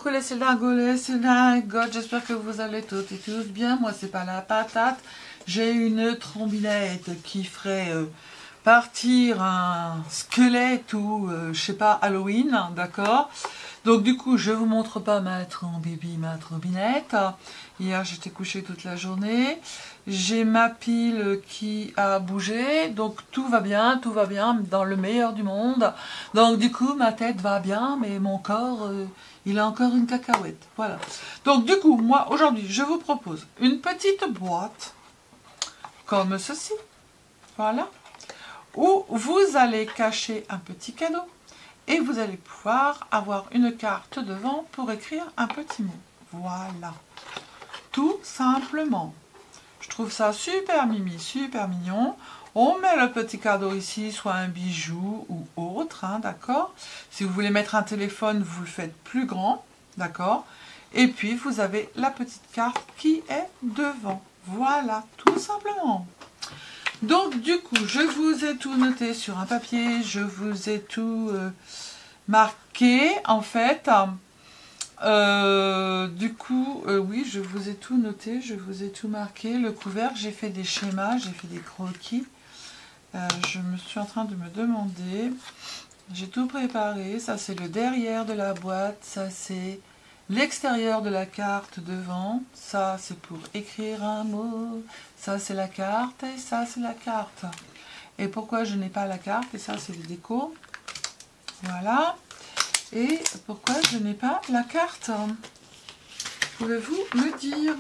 coucou les Cédingolais, c'est Dingote, j'espère que vous allez toutes et tous bien. Moi c'est pas la patate, j'ai une trombinette qui ferait partir un squelette ou je sais pas, Halloween, d'accord. Donc du coup je vous montre pas ma trombinette. Hier j'étais couchée toute la journée, j'ai ma pile qui a bougé, donc tout va bien dans le meilleur du monde. Donc du coup ma tête va bien, mais mon corps il a encore une cacahuète, voilà. Donc du coup moi aujourd'hui je vous propose une petite boîte comme ceci, voilà, où vous allez cacher un petit cadeau et vous allez pouvoir avoir une carte devant pour écrire un petit mot, voilà, tout simplement. Je trouve ça super mimi, super mignon. On met le petit cadeau ici, soit un bijou ou autre, hein, d'accord. Si vous voulez mettre un téléphone, vous le faites plus grand, d'accord. Et puis, vous avez la petite carte qui est devant. Voilà, tout simplement. Donc, du coup, je vous ai tout noté sur un papier. Je vous ai tout marqué, en fait. Oui, je vous ai tout noté, je vous ai tout marqué. Le couvercle, j'ai fait des schémas, j'ai fait des croquis. Je me suis en train de me demander, j'ai tout préparé. Ça, c'est le derrière de la boîte, ça, c'est l'extérieur de la carte devant. Ça, c'est pour écrire un mot. Ça, c'est la carte et ça, c'est la carte. Et pourquoi je n'ai pas la carte? Et ça, c'est les décos. Voilà. Et pourquoi je n'ai pas la carte? Pouvez-vous me dire?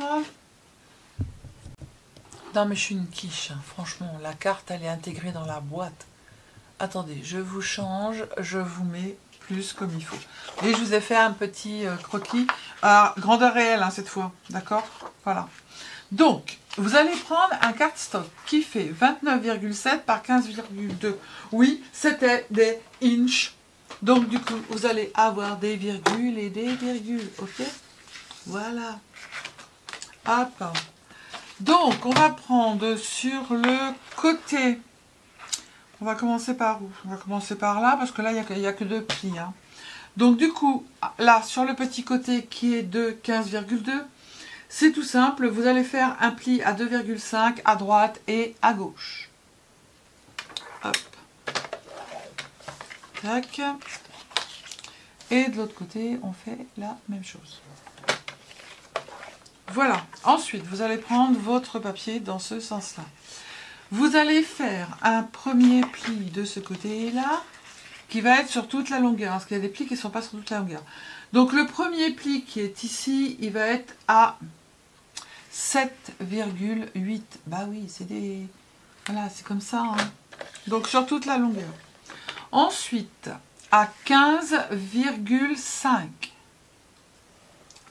Non mais je suis une quiche, hein. Franchement, la carte elle est intégrée dans la boîte. Attendez, je vous change, je vous mets plus comme il faut. Et je vous ai fait un petit croquis à grandeur réelle, hein, cette fois, d'accord? Voilà. Donc, vous allez prendre un cardstock qui fait 29,7 par 15,2. Oui, c'était des inches. Donc du coup, vous allez avoir des virgules et des virgules, ok? Voilà. Hop. Donc, on va prendre sur le côté. On va commencer par où? On va commencer par là, parce que là, il n'y a que deux plis. Hein. Donc du coup, là, sur le petit côté qui est de 15,2, c'est tout simple. Vous allez faire un pli à 2,5 à droite et à gauche. Hop. Tac. Et de l'autre côté, on fait la même chose. Voilà. Ensuite, vous allez prendre votre papier dans ce sens-là. Vous allez faire un premier pli de ce côté-là, qui va être sur toute la longueur, parce qu'il y a des plis qui ne sont pas sur toute la longueur. Donc, le premier pli qui est ici, il va être à 7,8. Bah oui, c'est des... Voilà, c'est comme ça. Hein. Donc, sur toute la longueur. Ensuite, à 15,5.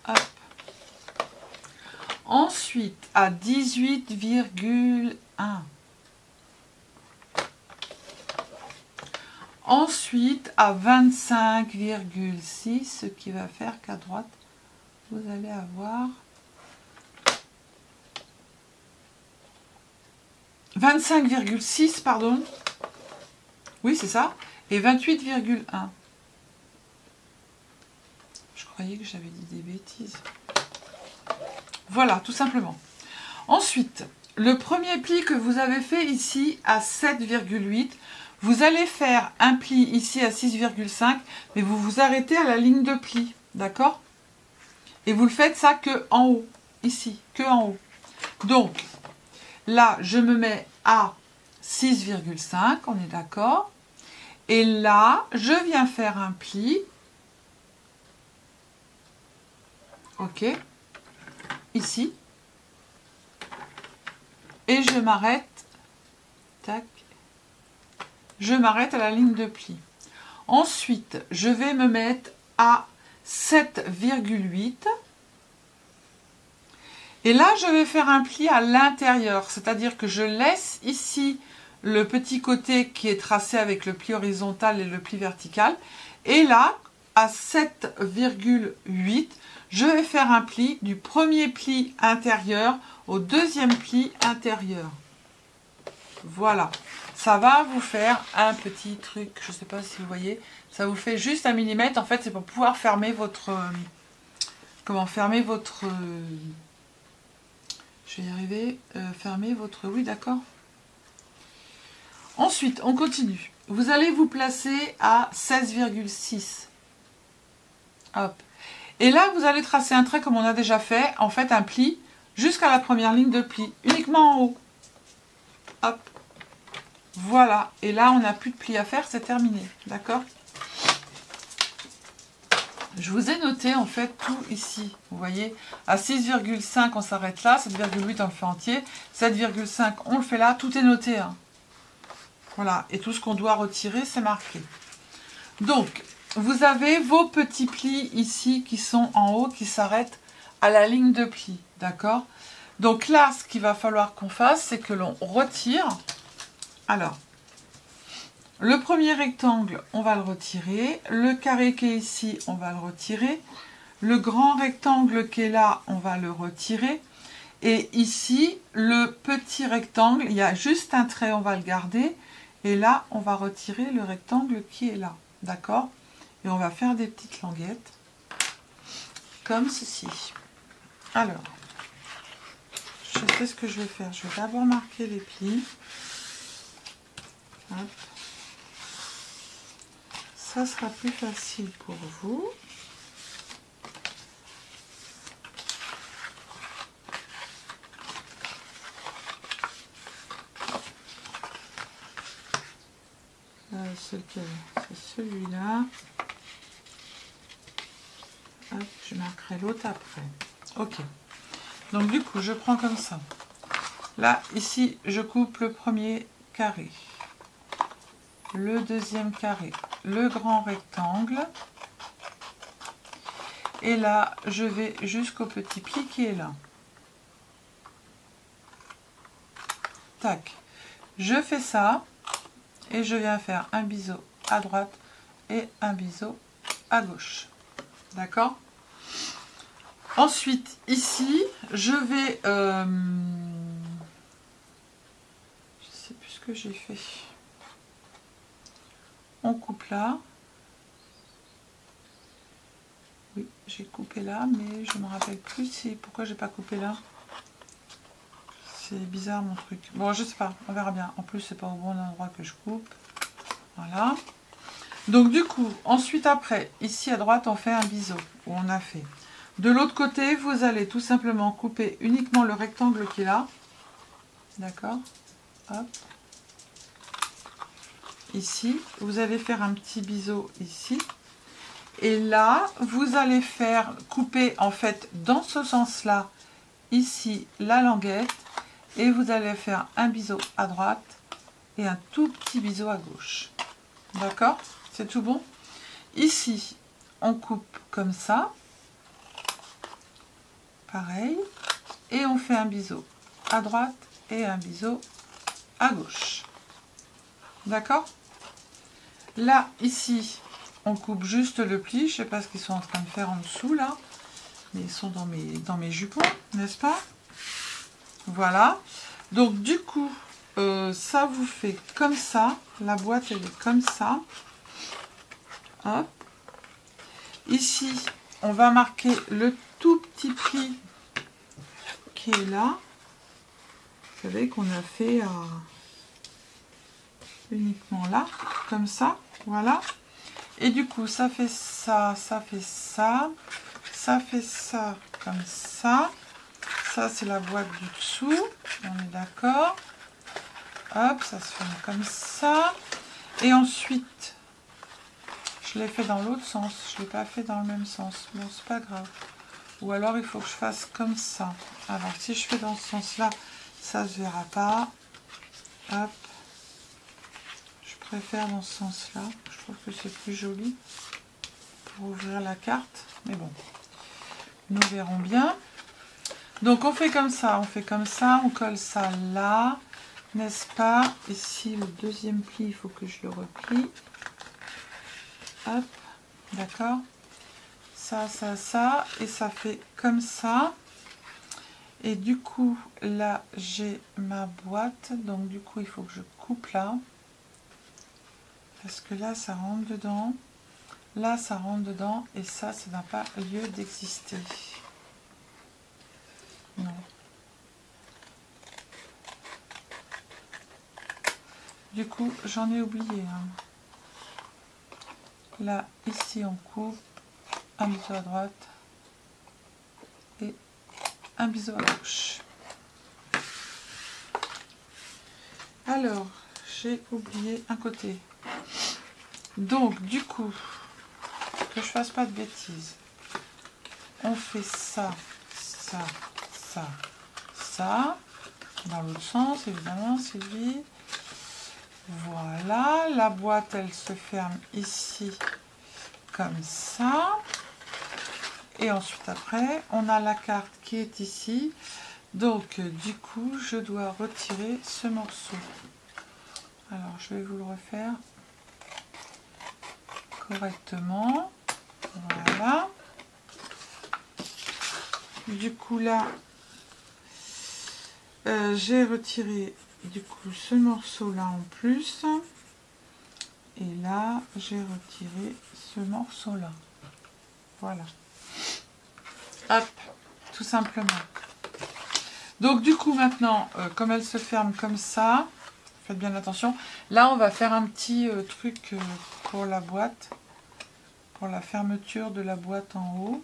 Hop. Ensuite, à 18,1. Ensuite, à 25,6, ce qui va faire qu'à droite, vous allez avoir 25,6, pardon. Oui, c'est ça. Et 28,1. Je croyais que j'avais dit des bêtises. Voilà, tout simplement. Ensuite, le premier pli que vous avez fait ici à 7,8, vous allez faire un pli ici à 6,5, mais vous vous arrêtez à la ligne de pli, d'accord? Et vous le faites ça que en haut, ici, que en haut. Donc, là, je me mets à 6,5, on est d'accord? Et là, je viens faire un pli. Ok. Ici. Et je m'arrête. Tac. Je m'arrête à la ligne de pli. Ensuite, je vais me mettre à 7,8. Et là, je vais faire un pli à l'intérieur. C'est-à-dire que je laisse ici le petit côté qui est tracé avec le pli horizontal et le pli vertical. Et là, à 7,8, je vais faire un pli du premier pli intérieur au deuxième pli intérieur. Voilà. Ça va vous faire un petit truc, je ne sais pas si vous voyez, ça vous fait juste 1 mm. En fait, c'est pour pouvoir fermer votre comment fermer votre... je vais y arriver. Fermer votre... Oui, d'accord. Ensuite, on continue. Vous allez vous placer à 16,6. Hop. Et là, vous allez tracer un trait comme on a déjà fait. En fait, un pli jusqu'à la première ligne de pli. Uniquement en haut. Hop. Voilà. Et là, on n'a plus de pli à faire. C'est terminé. D'accord ? Je vous ai noté en fait tout ici. Vous voyez, à 6,5 on s'arrête là, 7,8 on le fait entier, 7,5 on le fait là, tout est noté. Hein. Voilà, et tout ce qu'on doit retirer, c'est marqué. Donc, vous avez vos petits plis ici qui sont en haut, qui s'arrêtent à la ligne de pli. D'accord ? Donc là, ce qu'il va falloir qu'on fasse, c'est que l'on retire. Alors, le premier rectangle, on va le retirer. Le carré qui est ici, on va le retirer. Le grand rectangle qui est là, on va le retirer. Et ici, le petit rectangle, il y a juste un trait, on va le garder. Et là, on va retirer le rectangle qui est là. D'accord ? Et on va faire des petites languettes. Comme ceci. Alors, je sais ce que je vais faire. Je vais d'abord marquer les plis. Hop. Ça sera plus facile pour vous. C'est celui-là. Hop, je marquerai l'autre après. Ok. Donc du coup, je prends comme ça. Là, ici, je coupe le premier carré. Le deuxième carré. Le grand rectangle. Et là, je vais jusqu'au petit pli qui est là. Tac. Je fais ça. Et je viens faire un biseau à droite et un biseau à gauche. D'accord ? Ensuite, ici, je vais... je sais plus ce que j'ai fait. On coupe là. Oui, j'ai coupé là, mais je ne me rappelle plus pourquoi j'ai pas coupé là. C'est bizarre mon truc. Bon, je sais pas, on verra bien. En plus, c'est pas au bon endroit que je coupe. Voilà. Donc du coup, ensuite après, ici à droite, on fait un biseau où on a fait. De l'autre côté, vous allez tout simplement couper uniquement le rectangle qui est là. D'accord ? Hop. Ici, vous allez faire un petit biseau ici. Et là, vous allez faire couper en fait dans ce sens-là, ici, la languette. Et vous allez faire un biseau à droite et un tout petit biseau à gauche. D'accord? C'est tout bon? Ici, on coupe comme ça. Pareil. Et on fait un biseau à droite et un biseau à gauche. D'accord? Là, ici, on coupe juste le pli. Je ne sais pas ce qu'ils sont en train de faire en dessous, là. Mais ils sont dans mes jupons, n'est-ce pas? Voilà. Donc, du coup, ça vous fait comme ça. La boîte, elle est comme ça. Hop. Ici, on va marquer le tout petit pli qui est là. Vous savez qu'on a fait uniquement là, comme ça. Voilà. Et du coup, ça fait ça, ça fait ça, ça fait ça, comme ça. Ça, c'est la boîte du dessous. On est d'accord. Hop, ça se fait comme ça. Et ensuite, je l'ai fait dans l'autre sens. Je ne l'ai pas fait dans le même sens. Bon, c'est pas grave. Ou alors, il faut que je fasse comme ça. Alors, si je fais dans ce sens-là, ça ne se verra pas. Hop. Je préfère dans ce sens-là. Je trouve que c'est plus joli pour ouvrir la carte. Mais bon, nous verrons bien. Donc, on fait comme ça, on colle ça là, n'est-ce pas? Ici, le deuxième pli, il faut que je le replie. Hop, d'accord? Ça, ça, ça, et ça fait comme ça. Et du coup, là, j'ai ma boîte, donc du coup, il faut que je coupe là. Parce que là, ça rentre dedans. Là, ça rentre dedans, et ça n'a pas lieu d'exister. du coup, j'en ai oublié. Hein. Là, ici, on coupe un biseau à droite et un biseau à gauche. Alors, j'ai oublié un côté. Donc, du coup, que je fasse pas de bêtises, on fait ça, ça, ça, ça, dans l'autre sens, évidemment, Sylvie. Voilà, la boîte, elle se ferme ici, comme ça. Et ensuite, après, on a la carte qui est ici. Donc, du coup, je dois retirer ce morceau. Alors, je vais vous le refaire correctement. Voilà. Du coup, là, j'ai retiré du coup ce morceau-là en plus. Et là, j'ai retiré ce morceau-là. Voilà. Hop, tout simplement. Donc du coup maintenant, comme elle se ferme comme ça, faites bien attention. Là on va faire un petit truc pour la boîte, pour la fermeture de la boîte en haut.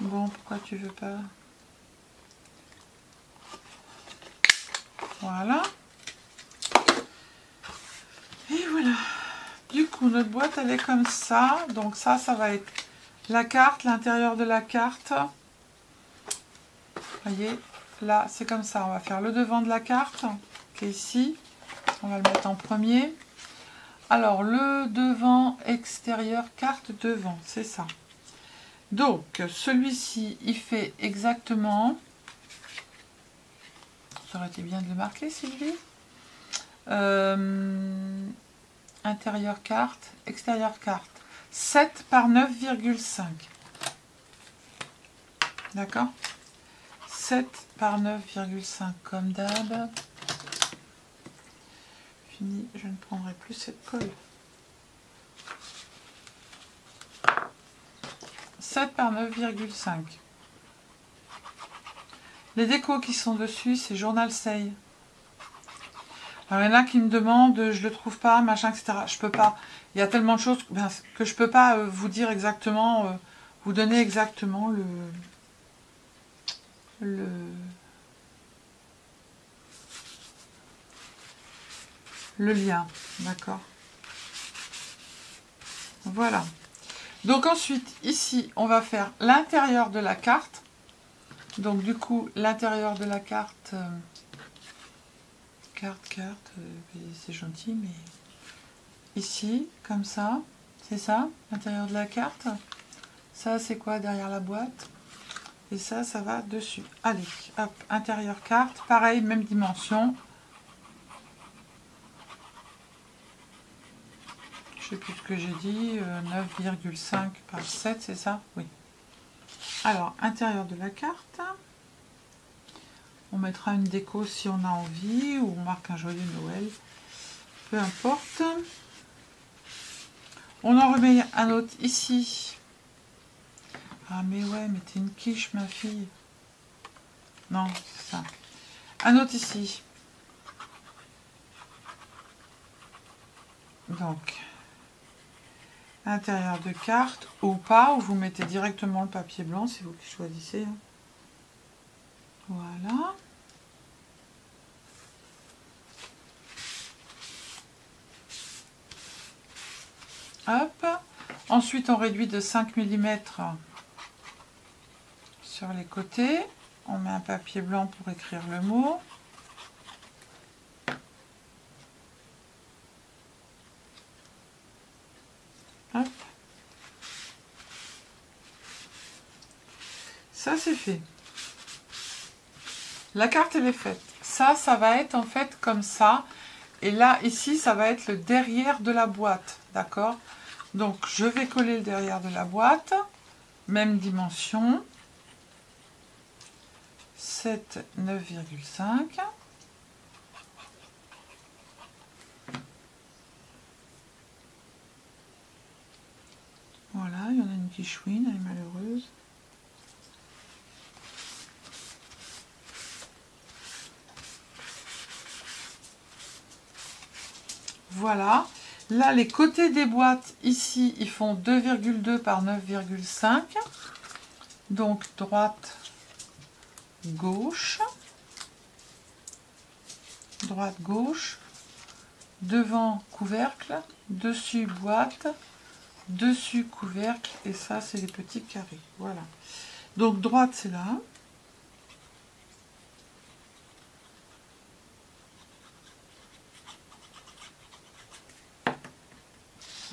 Bon, pourquoi tu veux pas? Voilà. Et voilà. Du coup notre boîte elle est comme ça. Donc ça va être la carte, l'intérieur de la carte. Voyez, là c'est comme ça. On va faire le devant de la carte qui est ici. On va le mettre en premier. Alors le devant extérieur, carte devant, c'est ça. Donc celui-ci il fait exactement, ça aurait été bien de le marquer Sylvie, intérieur carte, extérieur carte, 7 par 9,5. D'accord, 7 par 9,5 comme d'hab. Fini, je ne prendrai plus cette colle. 7 par 9,5. Les décos qui sont dessus, c'est Journal Say. Alors, il y en a qui me demandent, je le trouve pas, machin, etc. Je peux pas. Il y a tellement de choses que je peux pas vous dire exactement, vous donner exactement le lien. D'accord. Voilà. Donc ensuite, ici, on va faire l'intérieur de la carte. Donc du coup, l'intérieur de la carte, c'est gentil, mais ici, comme ça, c'est ça, l'intérieur de la carte. Ça, c'est quoi derrière la boîte? Et ça va dessus. Allez, hop, intérieur carte, pareil, même dimension. Je sais plus ce que j'ai dit, 9,5 par 7, c'est ça? Oui. Alors, intérieur de la carte. On mettra une déco si on a envie, ou on marque un joyeux Noël. Peu importe. On en remet un autre ici. Ah mais ouais, mais t'es une quiche ma fille. Non, c'est ça. Un autre ici. Donc, intérieur de carte, ou pas, ou vous mettez directement le papier blanc, c'est vous qui choisissez. Voilà. Hop. Ensuite, on réduit de 5 mm sur les côtés. On met un papier blanc pour écrire le mot. Hop. Ça, c'est fait. La carte, elle est faite. Ça va être en fait comme ça. Et là, ici, ça va être le derrière de la boîte. D'accord? Donc, je vais coller le derrière de la boîte. Même dimension. 7, 9,5. Voilà, il y en a une qui chouine, elle est malheureuse. Voilà. Là, les côtés des boîtes, ici, ils font 2,2 par 9,5. Donc, droite, gauche. Droite, gauche. Devant, couvercle. Dessus, boîte. Dessus, couvercle. Et ça, c'est les petits carrés. Voilà. Donc, droite, c'est là.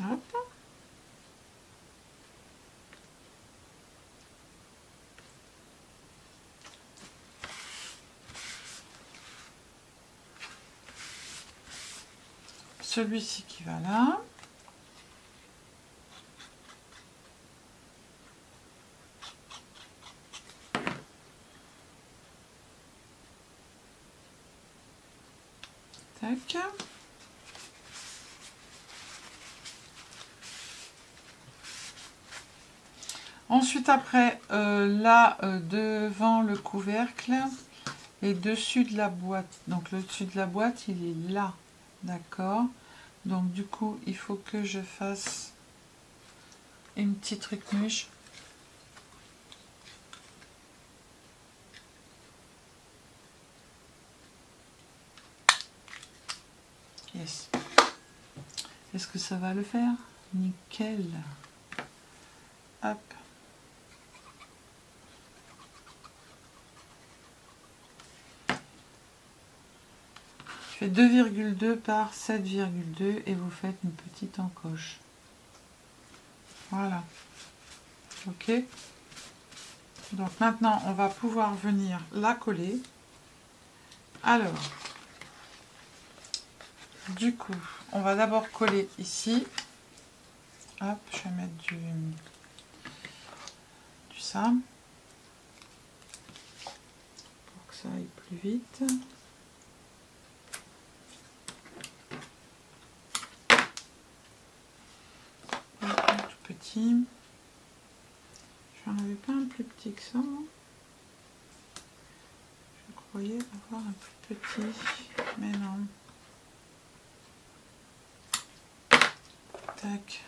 Hop. Celui-ci qui va là. Tac. Ensuite, après, là, devant le couvercle et dessus de la boîte. Donc, le dessus de la boîte, il est là. D'accord? Donc, du coup, il faut que je fasse une petite recnuche. Yes. Est-ce que ça va le faire? Nickel. Hop. Je fais 2,2 par 7,2 et vous faites une petite encoche. Voilà. Ok. Donc maintenant, on va pouvoir venir la coller. Alors, du coup, on va d'abord coller ici. Hop, je vais mettre du ça. Pour que ça aille plus vite. Tout petit. J'en avais pas un plus petit que ça, moi. Je croyais avoir un plus petit, mais non. Tac.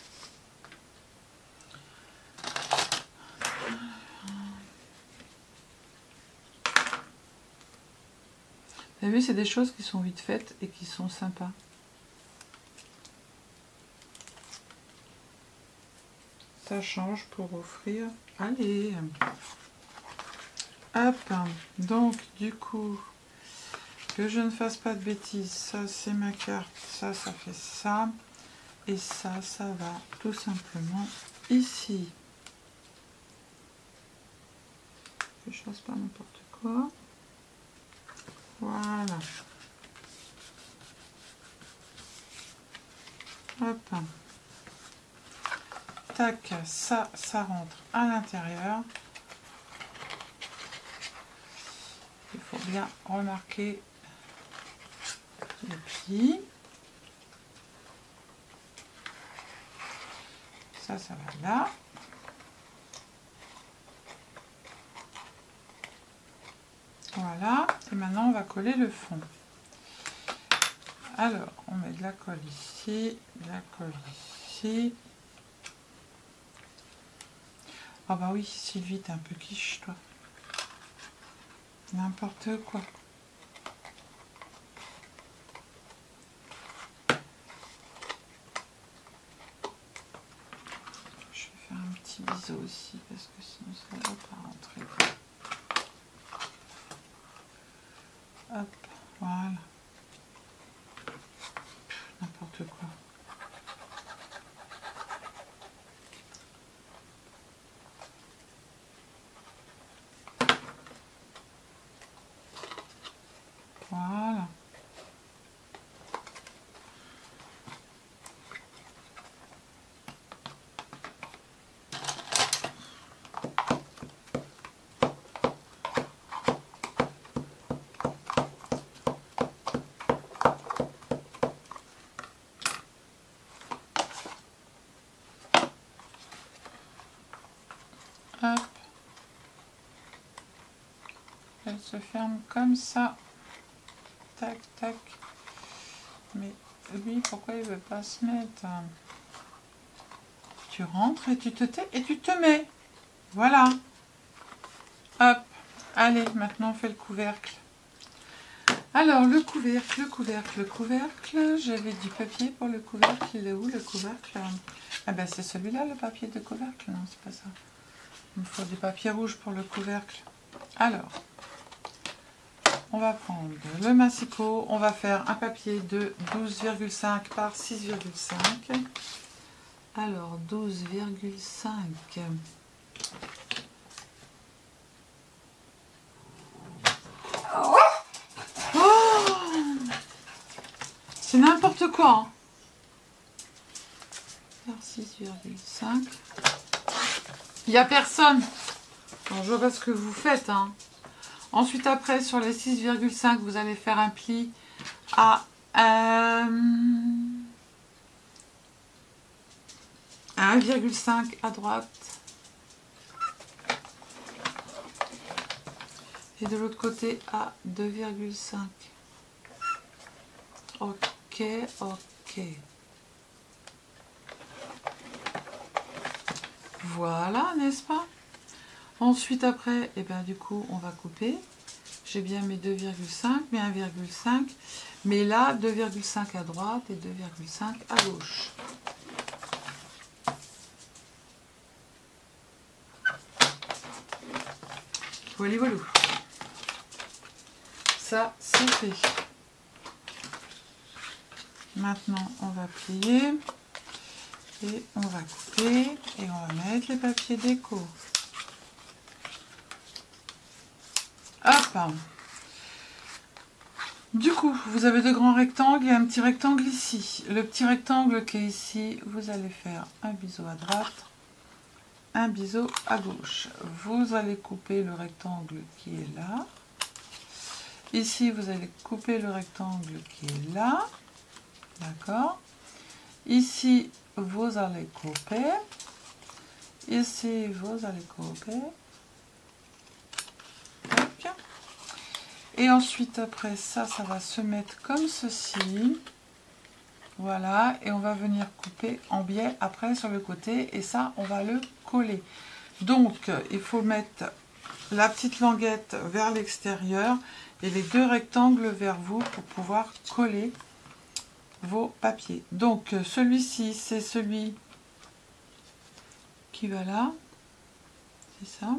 Vous avez vu, c'est des choses qui sont vite faites et qui sont sympas. Ça change pour offrir. Allez. Hop. Donc, du coup, que je ne fasse pas de bêtises. Ça, c'est ma carte. Ça fait ça. Et ça va tout simplement ici. Que je fasse pas n'importe quoi. Voilà. Hop. Tac, ça rentre à l'intérieur. Il faut bien remarquer les plis. Ça va là. Voilà. Et maintenant, on va coller le fond. Alors, on met de la colle ici, de la colle ici. Ah bah oui, Sylvie, t'es un peu quiche, toi. N'importe quoi. Je vais faire un petit biseau aussi, parce que sinon ça ne va pas rentrer. Hop, voilà. N'importe quoi. Voilà. Hop. Elle se ferme comme ça. Tac, tac. Mais lui, pourquoi il veut pas se mettre? Tu rentres et tu te tais et tu te mets. Voilà. Hop. Allez, maintenant on fait le couvercle. Alors, le couvercle. J'avais du papier pour le couvercle. Il est où le couvercle? Ah ben c'est celui-là, le papier de couvercle. Non, c'est pas ça. Il me faut du papier rouge pour le couvercle. Alors, on va prendre le massicot. On va faire un papier de 12,5 par 6,5. Alors, 12,5. C'est n'importe quoi. Hein. 6,5. Il n'y a personne. Bon, je vois pas ce que vous faites. Hein. Ensuite, après, sur les 6,5, vous allez faire un pli à 1,5 à droite. Et de l'autre côté à 2,5. Ok, ok. Voilà, n'est-ce pas? Ensuite, après, et ben, du coup, on va couper. J'ai bien mes 2,5, mes 1,5. Mais là, 2,5 à droite et 2,5 à gauche. Voilà, voilà. Ça, c'est fait. Maintenant, on va plier. Et on va couper. Et on va mettre les papiers déco. Hop. Du coup, vous avez deux grands rectangles et un petit rectangle ici. Le petit rectangle qui est ici, vous allez faire un biseau à droite, un biseau à gauche. Vous allez couper le rectangle qui est là. Ici, vous allez couper le rectangle qui est là. D'accord? Ici, vous allez couper. Ici, vous allez couper. Et ensuite, après ça, ça va se mettre comme ceci. Voilà. Et on va venir couper en biais après sur le côté. Et ça, on va le coller. Donc, il faut mettre la petite languette vers l'extérieur et les deux rectangles vers vous pour pouvoir coller vos papiers. Donc, celui-ci, c'est celui qui va là. C'est ça.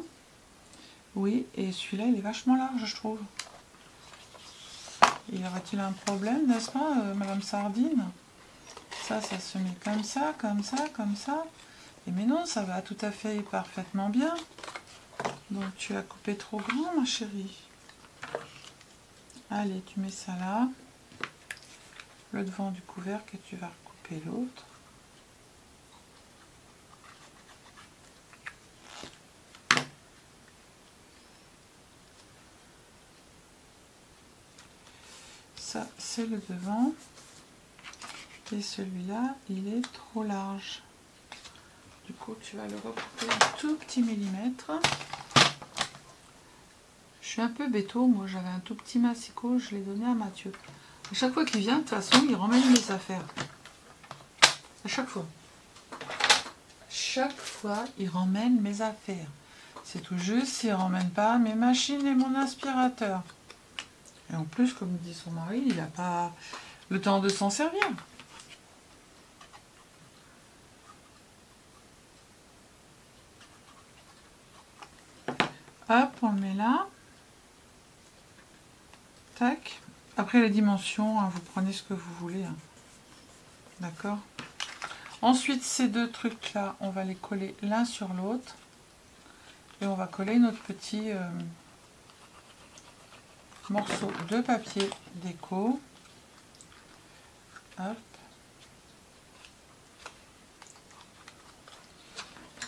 Oui, et celui-là, il est vachement large, je trouve. Y aurait-il un problème, n'est-ce pas, Madame Sardine? Ça se met comme ça, comme ça, comme ça. Et mais non, ça va tout à fait et parfaitement bien. Donc tu as coupé trop grand, ma chérie. Allez, tu mets ça là. Le devant du couvercle et tu vas recouper l'autre. Ça, c'est le devant. Et celui-là, il est trop large. Du coup, tu vas le recouper un tout petit millimètre. Je suis un peu béto. Moi, j'avais un tout petit massicot. Je l'ai donné à Mathieu. À chaque fois qu'il vient, de toute façon, il ramène mes affaires. À chaque fois. Chaque fois, il ramène mes affaires. C'est tout juste s'il ne ramène pas mes machines et mon aspirateur. Et en plus, comme dit son mari, il n'a pas le temps de s'en servir. Hop, on le met là. Tac. Après les dimensions, hein, vous prenez ce que vous voulez. Hein. D'accord? Ensuite, ces deux trucs-là, on va les coller l'un sur l'autre. Et on va coller notre petit morceau de papier déco. Hop.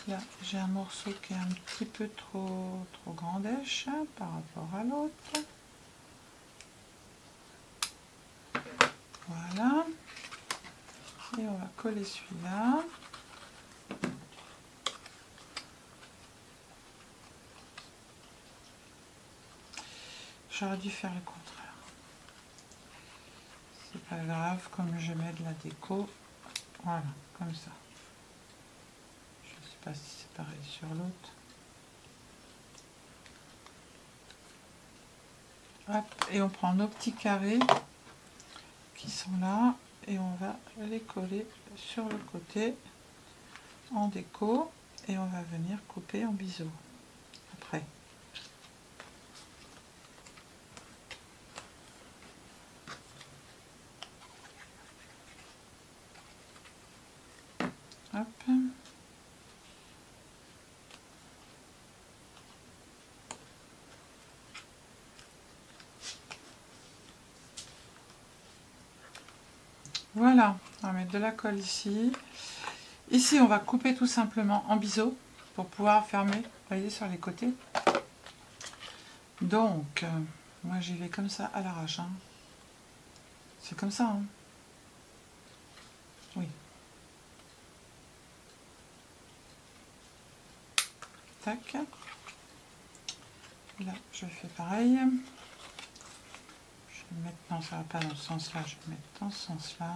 Là, j'ai un morceau qui est un petit peu trop grandèche hein, par rapport à l'autre. Voilà. Et on va coller celui-là. J'aurais dû faire le contraire. C'est pas grave, comme je mets de la déco. Voilà, comme ça. Je ne sais pas si c'est pareil sur l'autre. Hop, et on prend nos petits carrés qui sont là et on va les coller sur le côté en déco et on va venir couper en biseau après. Hop. Voilà, on va mettre de la colle ici. Ici, on va couper tout simplement en biseau pour pouvoir fermer, vous voyez, sur les côtés. Donc, moi j'y vais comme ça à l'arrache. Hein. C'est comme ça. Hein. Oui. Tac. Là, je fais pareil. Je vais mettre, non, ça va pas dans ce sens-là, je vais mettre dans ce sens-là.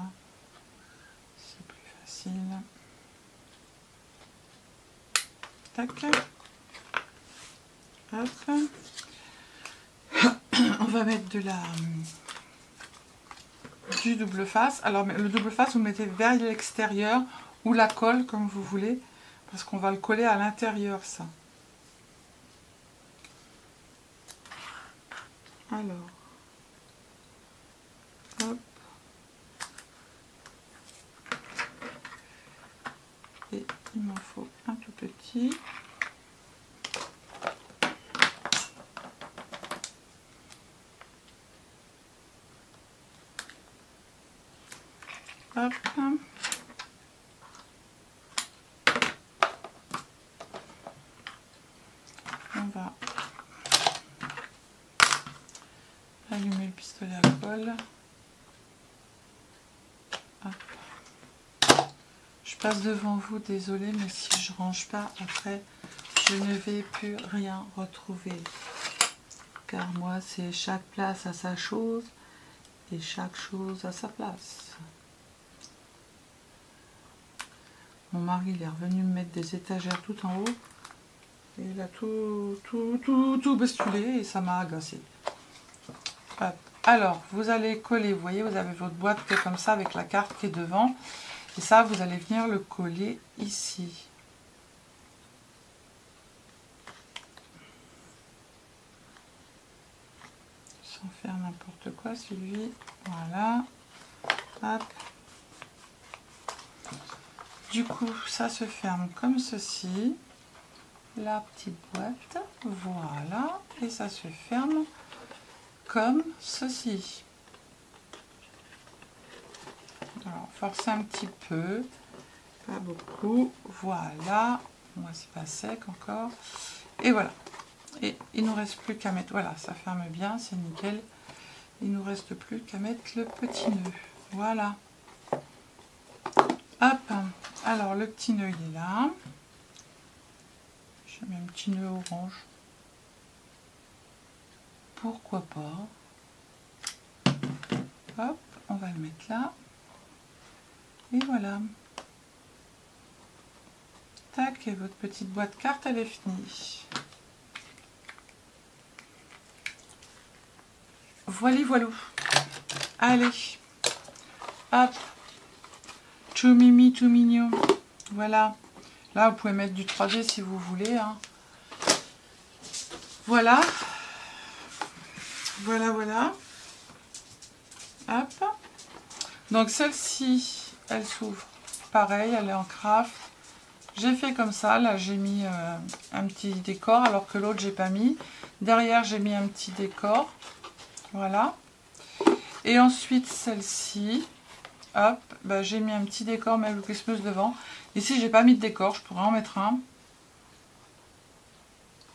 C'est plus facile. Tac. Hop. On va mettre du double face. Alors, le double face, vous le mettez vers l'extérieur ou la colle, comme vous voulez, parce qu'on va le coller à l'intérieur, ça. Alors, hop. Et il m'en faut un tout petit. Hop. On va allumer le pistolet à colle. Hop. Je passe devant vous, désolée, mais si je range pas après, je ne vais plus rien retrouver. Car moi, c'est chaque place à sa chose et chaque chose à sa place. Mon mari, il est revenu me mettre des étagères tout en haut. Et il a tout basculé et ça m'a agacé. Hop. Alors, vous allez coller, vous voyez, vous avez votre boîte qui est comme ça avec la carte qui est devant. Et ça, vous allez venir le coller ici. Sans faire n'importe quoi, celui. Voilà. Hop. Du coup, ça se ferme comme ceci. La petite boîte. Voilà. Et ça se ferme comme ceci. Alors, forcez un petit peu. Pas beaucoup. Voilà. Moi, c'est pas sec encore. Et voilà. Et il nous reste plus qu'à mettre. Voilà, ça ferme bien, c'est nickel. Il nous reste plus qu'à mettre le petit nœud. Voilà. Hop. Alors, le petit nœud, il est là. Je mets un petit nœud orange. Pourquoi pas. Hop, on va le mettre là. Et voilà. Tac, et votre petite boîte carte, elle est finie. Voilà, voilà. Allez. Hop. Tout mimi, tout mignon. Voilà. Là, vous pouvez mettre du 3D si vous voulez. Hein. Voilà. Voilà, voilà. Hop. Donc, celle-ci, elle s'ouvre. Pareil, elle est en craft. J'ai fait comme ça. Là, j'ai mis un petit décor, alors que l'autre, j'ai pas mis. Derrière, j'ai mis un petit décor. Voilà. Et ensuite, celle-ci. Hop, bah, j'ai mis un petit décor Merry Christmas devant. Ici, j'ai pas mis de décor, je pourrais en mettre un.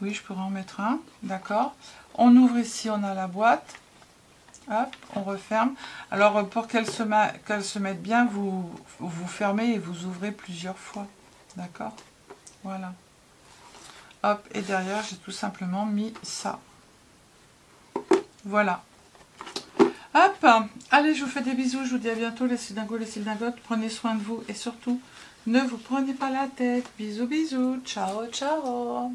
Oui, je pourrais en mettre un, d'accord. On ouvre ici, on a la boîte. Hop, on referme. Alors, pour qu'elle se mette bien, vous fermez et vous ouvrez plusieurs fois. D'accord? Voilà. Hop, et derrière, j'ai tout simplement mis ça. Voilà. Hop, allez, je vous fais des bisous, je vous dis à bientôt les cylindingos, les cylindingotes. Prenez soin de vous et surtout, ne vous prenez pas la tête. Bisous, bisous, ciao, ciao.